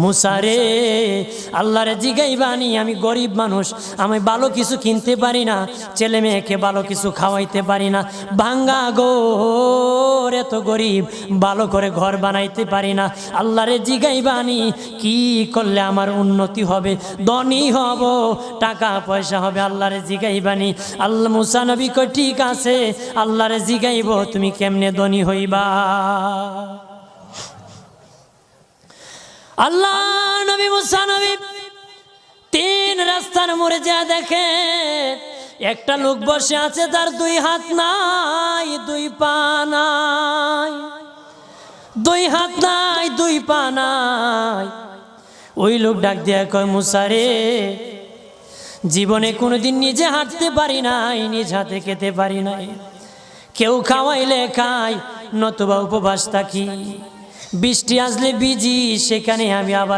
মুসারে আল্লাহরে জিগাইবানি, আমি গরিব মানুষ, আমি ভালো কিছু কিনতে পারি না, ছেলে মেয়েকে ভালো কিছু খাওয়াইতে পারি না, ভাঙ্গা ঘর, এত গরিব, ভালো করে ঘর বানাইতে পারি না। আল্লাহরে জিগাইবানি কি করলে আমার উন্নতি হবে, ধনী হব, টাকা পয়সা হবে। আল্লাহরে জিগাইবানি। আল্লাহ মুসা নবী কই ঠিক আছে, আল্লাহরে জিগাইব তুমি কেমনে ধনী হইবা। আল্লাহ নবী মুসা নবী তিন রাস্তার মোড়ে যা দেখে একটা লোক বসে আছে, তার দুই হাত নাই, দুই পা নাই, দুই হাত নাই, দুই পা নাই। ওই লোক ডাক দিয়া কয়, মুসা রে, জীবনে কোনোদিন নিজে হাঁটতে পারি নাই, নিজ হাতে খেতে পারি নাই, কেউ খাওয়াইলে খাই, নতুবা উপবাস থাকি, বৃষ্টি আসলে ভিজি, সেখানে আমি আবার